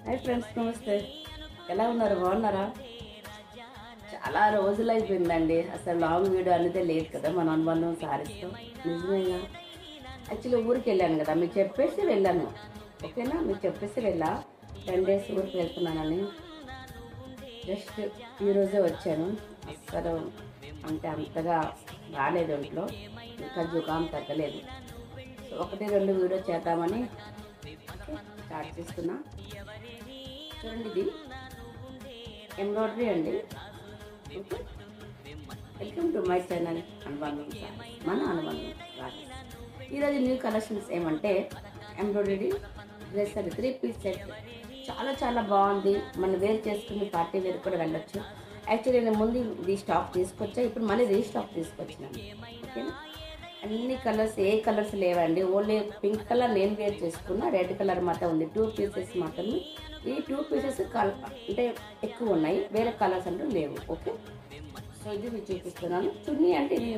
Hi friends, నమస్తే. ఎలా ఉన్నారు? బాగున్నారా? చాలా రోజులు అయిపోయిందండి. అసలు లాంగ్ వీడియో అనేది లేదు కదా మన అనుబంధం సారీస్తో. నిజమేగా. యాక్చువల్లీ ఊరికి వెళ్ళాను కదా, మీకు చెప్పేసి వెళ్ళాను. ఓకేనా, మీకు చెప్పేసి వెళ్ళా 10 days ఊరికి వెళ్తున్నానని. జస్ట్ ఈరోజే వచ్చాను. అస్సలు అంటే అంతగా రాలేదు ఒంట్లో, ఇంకా జుకాం తగ్గలేదు. సో 1-2 వీడియో చేద్దామని స్టార్ట్ చేస్తున్నా. చూడండి, ఇది ఎంబ్రాయిడరీ అండి. Okay, welcome to my channel అనుబంధం సారీస్, మన అనుబంధం సారీస్. ఈరోజు న్యూ కలెక్షన్స్ ఏమంటే ఎంబ్రాయిడరీ డ్రెస్ అది 3 piece సెట్. చాలా చాలా బాగుంది. మనం వేర్ చేసుకుని పార్టీ వేర్ కూడా వెళ్ళొచ్చు. యాక్చువల్లీ నేను ముందు ఇది స్టాక్ తీసుకొచ్చా, ఇప్పుడు మళ్ళీ రీస్టాక్ తీసుకొచ్చినాను. ఓకేనా, అన్ని కలర్స్, ఏ కలర్స్ లేవండి. ఓన్లీ పింక్ కలర్ నేను వేర్ చేసుకున్నా, రెడ్ కలర్ మాత్రం ఉంది. 2 pieces మాత్రమే. ఈ 2 pieces అంటే ఎక్కువ ఉన్నాయి, వేరే కలర్స్ అంటూ లేవు. ఓకే, సో ఇది మీకు చూపిస్తున్నాను. చున్నీ అంటే ఇది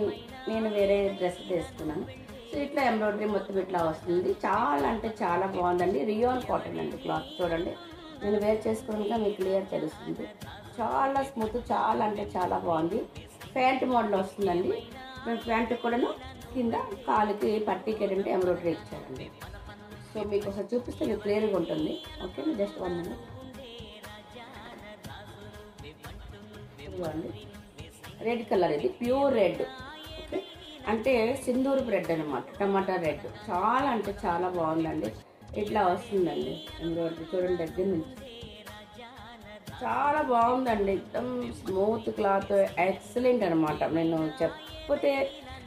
నేను వేరే డ్రెస్ వేసుకున్నాను. సో ఇట్లా ఎంబ్రాయిడరీ మొత్తం ఇట్లా వస్తుంది. చాలా అంటే చాలా బాగుందండి. రియాన్ కాటన్ అండి క్లాత్. చూడండి, నేను వేర్ చేసుకున్నాక మీకు క్లియర్ తెలుస్తుంది. చాలా స్మూత్, చాలా అంటే చాలా బాగుంది. ప్యాంట్ మోడల్ వస్తుందండి. మేము ప్యాంట్ కూడాను కింద కాలుకి పట్టీకి ఏంటంటే ఎంబ్రాయిడరీ ఇచ్చారండి. సో మీకు ఒకసారి చూపిస్తే మీకు క్లియర్గా ఉంటుంది. Okay, just 1 minute. ఇదిగోండి, రెడ్ కలర్, ఇది ప్యూర్ రెడ్. ఓకే, అంటే సింధూరపు రెడ్ అనమాట, టమాటా రెడ్. చాలా అంటే చాలా బాగుందండి. ఇట్లా వస్తుందండి ఎంబ్రాయిడరీ. చూడండి, దగ్గర నుంచి చాలా బాగుందండి. एकदम స్మూత్ క్లాత్, ఎక్సలెంట్ అనమాట. నేను చెప్పతే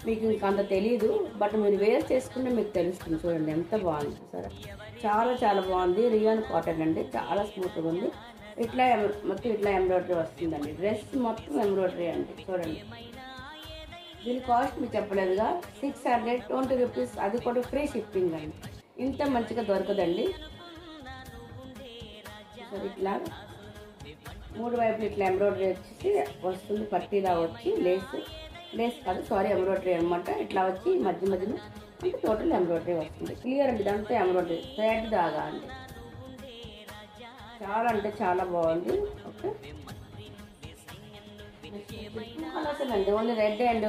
మీకు ఇంకా అంత తెలియదు, బట్ మీరు వేర్ చేసుకుంటే మీకు తెలుస్తుంది. చూడండి ఎంత బాగుంది సరే, చాలా చాలా బాగుంది. రియాన్ కాటన్ అండి, చాలా స్మూత్గా ఉంది. ఇట్లా మొత్తం ఇట్లా ఎంబ్రాయిడరీ వస్తుందండి. డ్రెస్ మొత్తం ఎంబ్రాయిడరీ అండి. చూడండి, దీని కాస్ట్ మీకు చెప్పలేదుగా, 620 rupees. అది కూడా ఫ్రీ షిప్పింగ్ అండి. ఇంత మంచిగా దొరకదండి. సరే, ఇట్లా 3 వైపులు ఇట్లా ఎంబ్రాయిడరీ వచ్చేసి వస్తుంది. పట్టీలా వచ్చి లేస్ కాదు, సారీ, ఎంబ్రాయిడరీ అనమాట. ఇట్లా వచ్చి మధ్య మధ్యలో అంటే టోటల్ ఎంబ్రాయిడరీ వస్తుంది. క్లియర్ అండి, దాంతో ఎంబ్రాయిడరీ థ్రెడ్ దాగా అండి. చాలా అంటే చాలా బాగుంది. ఓకే, కలర్స్ అండి, only red and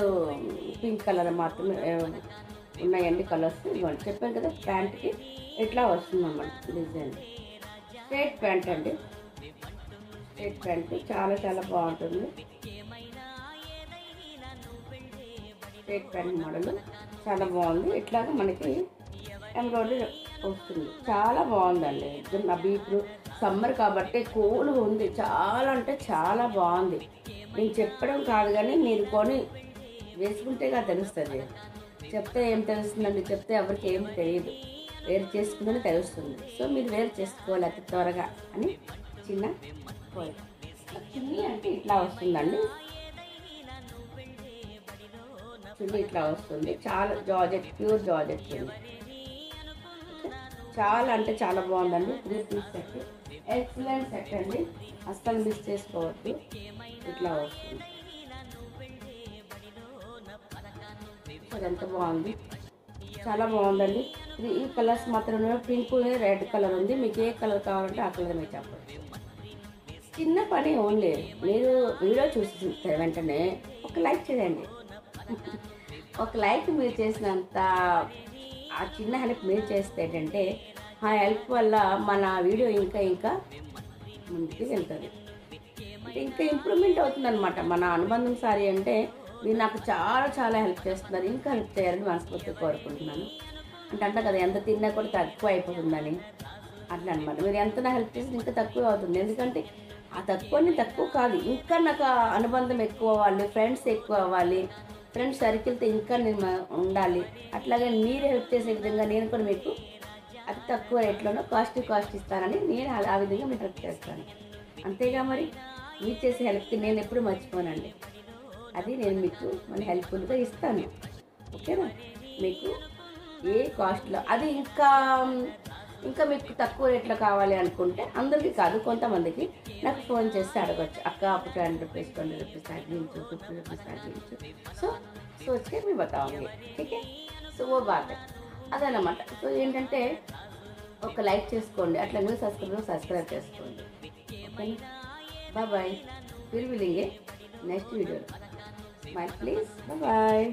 pink colour మాత్రమే ఉన్నాయండి కలర్స్. ఇవ్వండి, చెప్పాను కదా, ప్యాంట్కి ఇట్లా వస్తుంది అన్నమాట డిజైన్. స్ట్రైట్ ప్యాంట్ అండి, స్ట్రైట్ ప్యాంట్ చాలా చాలా బాగుంటుంది. స్ట్రైట్ ప్యాంట్ మోడల్ చాలా బాగుంది. ఇట్లాగా మనకి ఎంబ్రాయిడరీ వస్తుంది. చాలా బాగుందండి. నా బీట్లు సమ్మర్ కాబట్టి కూల్గా ఉంది. చాలా అంటే చాలా బాగుంది. నేను చెప్పడం కాదు కానీ మీరు కొని వేసుకుంటేగా తెలుస్తుంది. చెప్తే ఏం తెలుస్తుందండి? చెప్తే ఎవరికి ఏం తెలియదు. వేరు చేసుకుంటేనే తెలుస్తుంది. సో మీరు వేరు చేసుకోవాలి అతి త్వరగా అని చిన్న కోరిక. చున్నీ అంటే ఇట్లా వస్తుందండి. చున్నీ ఇట్లా వస్తుంది. చాలా జార్జెట్, ప్యూర్ జార్జెట్ చున్నీ. చాలా అంటే చాలా బాగుందండి. 3 piece సెట్, ఎక్సలెంట్ సెట్ అండి. అస్సలు మిస్ చేసుకోవద్దు. ఇట్లా వస్తుంది. ఎంత బాగుంది, చాలా బాగుందండి. ఈ కలర్స్ మాత్రమే, పింక్, రెడ్ కలర్ ఉంది. మీకు ఏ కలర్ కావాలంటే ఆ కలర్ మీకు చెప్పచ్చు. చిన్న పని ఓన్లీ. మీరు వీడియో చూసి వెంటనే ఒక లైక్ చేయండి. ఒక లైక్ మీరు చేసినంత ఆ చిన్న హెల్ప్ మీరు చేస్తే ఏంటంటే ఆ హెల్ప్ వల్ల మన వీడియో ఇంకా ఇంకా ముందుకు వెళ్తుంది. అంటే ఇంకా ఇంప్రూవ్మెంట్ అవుతుంది అనమాట. మన అనుబంధం సారీ అంటే మీరు నాకు చాలా చాలా హెల్ప్ చేస్తున్నారు. ఇంకా హెల్ప్ చేయాలని మనస్ఫూర్తిగా కోరుకుంటున్నాను. అంటే కదా, ఎంత తిన్నా కూడా తక్కువ అయిపోతుందని. అట్లా అనమాట. మీరు ఎంత నా హెల్ప్ చేస్తే ఇంకా తక్కువ అవుతుంది. ఎందుకంటే ఆ తక్కువ కాదు, ఇంకా నాకు అనుబంధం ఎక్కువ అవ్వాలి, ఫ్రెండ్స్ ఎక్కువ అవ్వాలి, ఫ్రెండ్స్ సర్కిల్తో ఇంకా నేను ఉండాలి. అట్లాగే మీరు హెల్ప్ చేసే విధంగా నేను కూడా మీకు అతి తక్కువ రేట్లోనో కాస్ట్ ఇస్తానని నేను ఆ విధంగా మీకు హెల్ప్ చేస్తాను. అంతేగా, మరి మీరు చేసే హెల్ప్కి నేను ఎప్పుడు మర్చిపోనండి. అది నేను మీకు మన హెల్ప్ఫుల్గా ఇస్తాను. ఓకేనా, మీకు ఏ కాస్ట్లో అది ఇంకా మీకు తక్కువ రేట్లో కావాలి అనుకుంటే, అందరికీ కాదు కొంతమందికి నాకు ఫోన్ చేసి అడగచ్చు. అక్క आप 10 rupees 20 rupees తగ్గించు, 50 rupees తగ్గించు. సో सोच मैं बताऊंगी. ठीक है, సో वो बात है అదనమాట. సో ఏంటంటే ఒక లైక్ చేసుకోండి, అట్లా మీరు సబ్స్క్రైబ్ చేసుకోండి. ఓకేనా, బాయ్. ఫిర్ మిలేంగే next video. Smile please, bye.